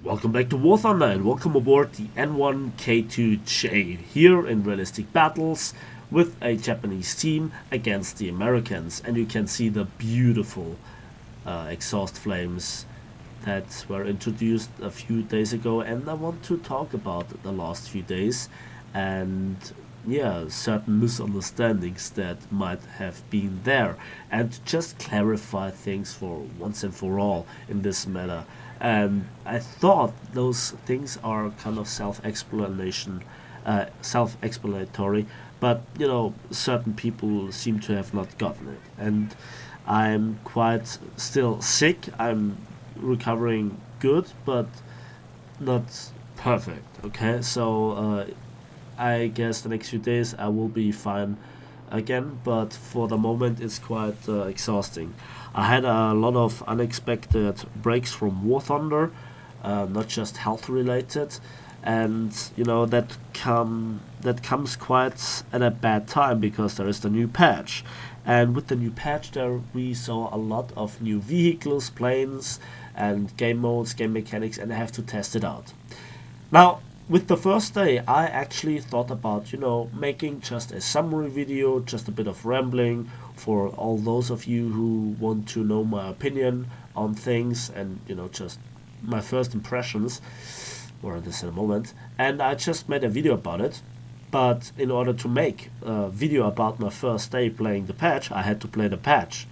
Welcome back to War Thunder and welcome aboard the N1K2-J here in realistic battles with a Japanese team against the Americans, and you can see the beautiful exhaust flames that were introduced a few days ago, and I want to talk about the last few days and certain misunderstandings that might have been there, and just clarify things for once and for all in this matter. And I thought those things are kind of self-explanatory, but certain people seem to have not gotten it, and I'm quite still sick. I'm recovering good, but not perfect. Okay, so I guess the next few days I will be fine again, but for the moment it's quite exhausting. I had a lot of unexpected breaks from War Thunder, not just health related, and that comes quite at a bad time because there is the new patch, and with the new patch there we saw a lot of new vehicles, planes, and game modes, game mechanics, and I have to test it out. Now, with the first day, I actually thought about, making just a summary video, just a bit of rambling for all those of you who want to know my opinion on things and, just my first impressions. More on this in a moment. And I just made a video about it. But in order to make a video about my first day playing the patch, I had to play the patch.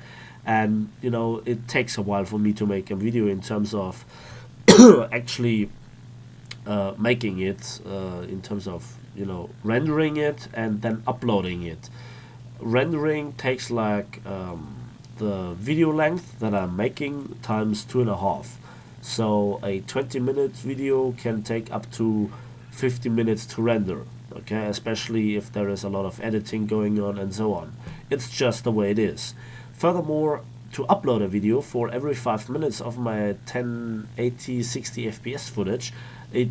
And, it takes a while for me to make a video in terms of actually making it in terms of rendering it and then uploading it. Rendering takes like the video length that I'm making times 2.5. So a 20-minute video can take up to 50 minutes to render. Okay, especially if there is a lot of editing going on and so on. It's just the way it is. Furthermore, to upload a video for every 5 minutes of my 1080 60 FPS footage, it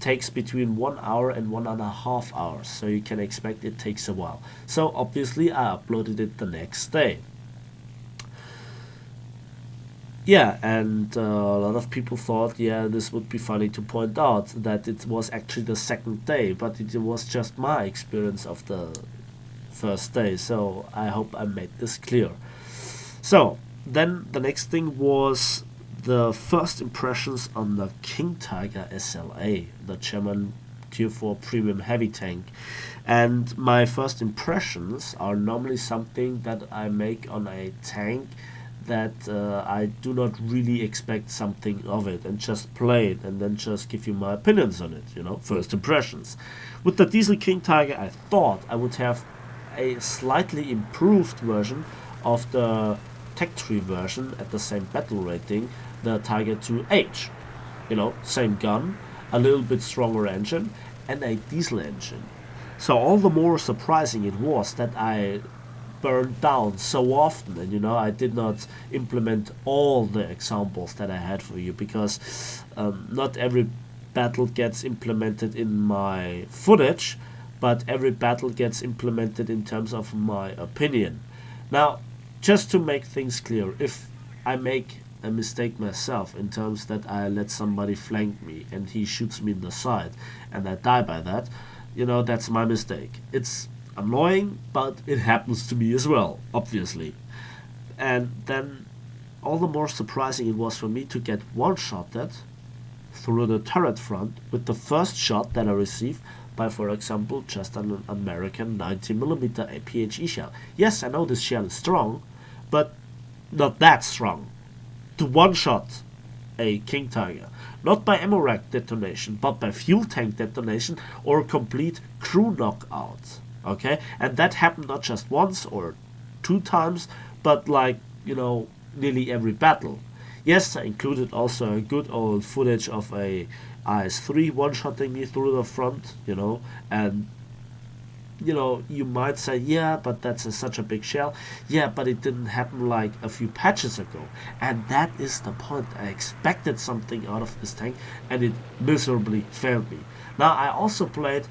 takes between 1 hour and 1.5 hours, so you can expect it takes a while. So obviously I uploaded it the next day. Yeah, and a lot of people thought, this would be funny to point out that it was actually the second day, but it was just my experience of the first day, so I hope I made this clear. So then the next thing was the first impressions on the King Tiger SLA, the German Tier 4 premium heavy tank. And my first impressions are normally something that I make on a tank that I do not really expect something of it, and just play it and then just give you my opinions on it, first impressions. With the Diesel King Tiger, I thought I would have a slightly improved version of the Tech Tree version at the same battle rating, the Tiger 2H. Same gun, a little bit stronger engine, and a diesel engine. So all the more surprising it was that I burned down so often, and I did not implement all the examples that I had for you, because not every battle gets implemented in my footage, but every battle gets implemented in terms of my opinion. Now, just to make things clear, if I make a mistake myself in terms that I let somebody flank me and he shoots me in the side and I die by that, that's my mistake. It's annoying, but it happens to me as well, obviously. And then all the more surprising it was for me to get one-shotted through the turret front with the first shot that I received by, for example, just an American 90mm APHE shell. Yes, I know this shell is strong, but not that strong. To one-shot a King Tiger, not by ammo rack detonation, but by fuel tank detonation or complete crew knockout. Okay, and that happened not just once or 2 times, but nearly every battle. Yes, I included also a good old footage of a IS-3 one-shotting me through the front, and you might say, but that's such a big shell. Yeah, but it didn't happen like a few patches ago, and that is the point. I expected something out of this tank, and it miserably failed me. Now, I also played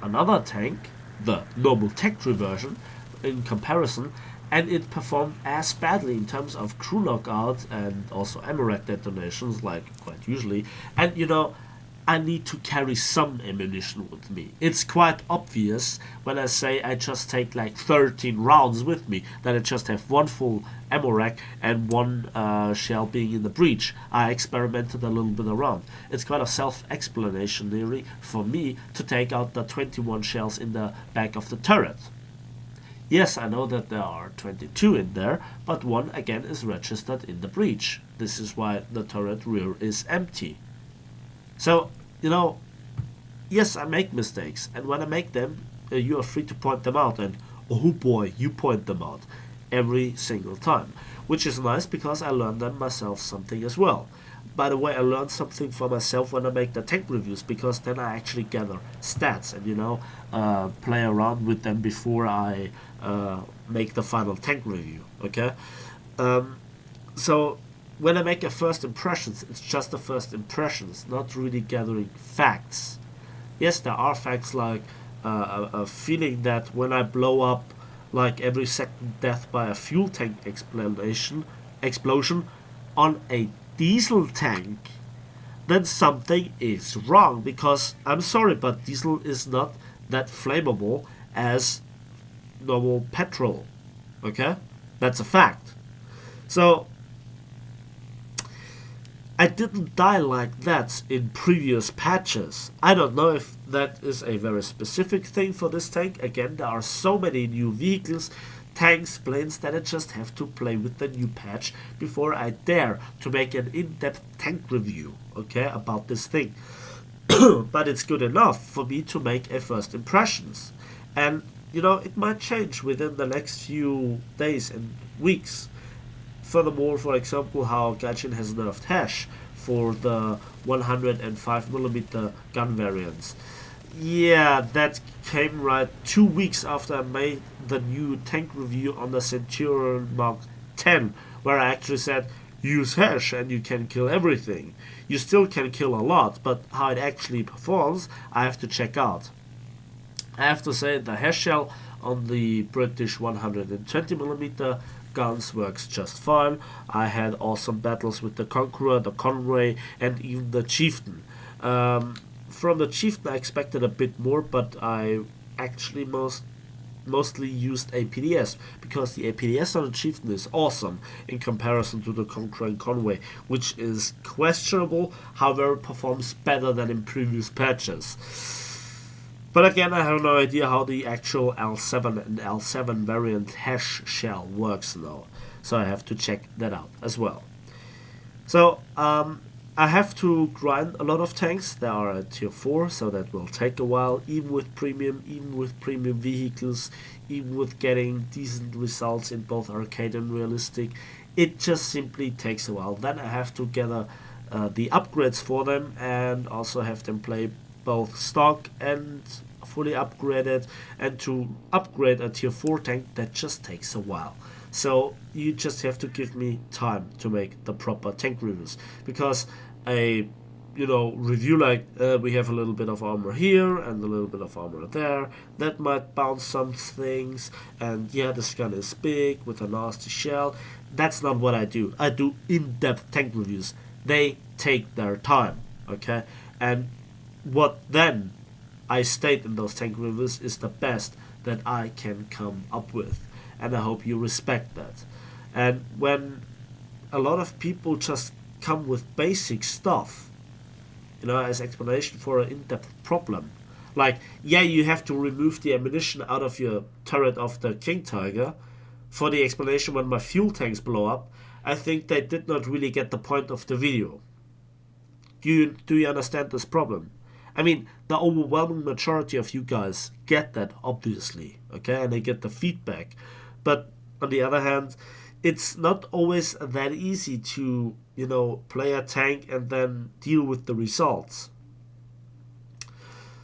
another tank, the normal Tech Tree version, in comparison, and it performed as badly in terms of crew lockouts and also ammo rack detonations, like quite usually. And I need to carry some ammunition with me. It's quite obvious when I say I just take like 13 rounds with me, that I just have one full ammo rack and one shell being in the breech. I experimented a little bit around. It's quite a self-explanatory for me to take out the 21 shells in the back of the turret. Yes, I know that there are 22 in there, but one again is registered in the breech. This is why the turret rear is empty. So, yes, I make mistakes, and when I make them, you are free to point them out, and oh boy, you point them out every single time, which is nice because I learned them myself something as well. By the way, I learned something for myself when I make the tank reviews, because then I actually gather stats and play around with them before I make the final tank review. Okay, so when I make a first impressions, it's just the first impressions, not really gathering facts. Yes, there are facts like a feeling that when I blow up like every second death by a fuel tank explosion on a diesel tank, then something is wrong, because I'm sorry, but diesel is not that flammable as normal petrol. Okay? That's a fact. So I didn't die like that in previous patches. I don't know if that is a very specific thing for this tank. Again, there are so many new vehicles, tanks, planes, that I just have to play with the new patch before I dare to make an in-depth tank review, okay, about this thing. But it's good enough for me to make a first impressions. And, it might change within the next few days and weeks. Furthermore, for example, how Gaijin has nerfed Hash for the 105mm gun variants. Yeah, that came right 2 weeks after I made the new tank review on the Centurion Mark 10, where I actually said, use Hash and you can kill everything. You still can kill a lot, but how it actually performs, I have to check out. I have to say the Hash shell on the British 120mm guns works just fine. I had awesome battles with the Conqueror, the Conway, and even the Chieftain. From the Chieftain I expected a bit more, but I actually mostly used APDS, because the APDS on the Chieftain is awesome in comparison to the Conqueror and Conway, which is questionable, however it performs better than in previous patches. But again, I have no idea how the actual L7 and L7 variant Hash shell works now, so I have to check that out as well. So I have to grind a lot of tanks. They are at tier 4, so that will take a while, even with premium vehicles, even with getting decent results in both arcade and realistic. It just simply takes a while. Then I have to gather the upgrades for them, and also have them play both stock and fully upgraded, and to upgrade a tier 4 tank, that just takes a while. So you just have to give me time to make the proper tank reviews, because a review like we have a little bit of armor here and a little bit of armor there, that might bounce some things, and yeah, this gun is big with a nasty shell. That's not what I do. I do in-depth tank reviews. They take their time, okay? And what then I state in those tank reviews is the best that I can come up with, and I hope you respect that. And when a lot of people just come with basic stuff, as explanation for an in-depth problem, like, yeah, you have to remove the ammunition out of your turret of the King Tiger for the explanation when my fuel tanks blow up, I think they did not really get the point of the video. Do you understand this problem? I mean, the overwhelming majority of you guys get that, obviously, okay, and they get the feedback. But on the other hand, it's not always that easy to, play a tank and then deal with the results.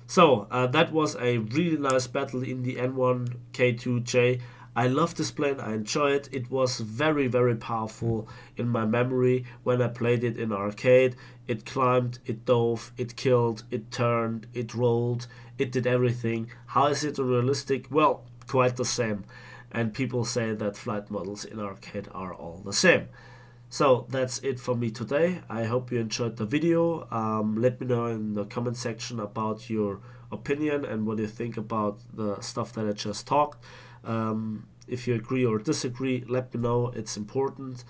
So, that was a really nice battle in the N1K2-J. I love this plane, I enjoy it. It was very, very powerful in my memory when I played it in arcade. It climbed, it dove, it killed, it turned, it rolled, it did everything. How is it realistic? Well, quite the same. and people say that flight models in arcade are all the same. So that's it for me today. I hope you enjoyed the video. Let me know in the comment section about your opinion and what you think about the stuff that I just talked. If you agree or disagree, let me know. It's important.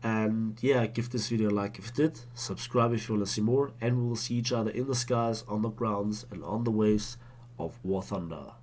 And yeah, give this video a like if you did. Subscribe if you want to see more. And we will see each other in the skies, on the grounds, and on the waves of War Thunder.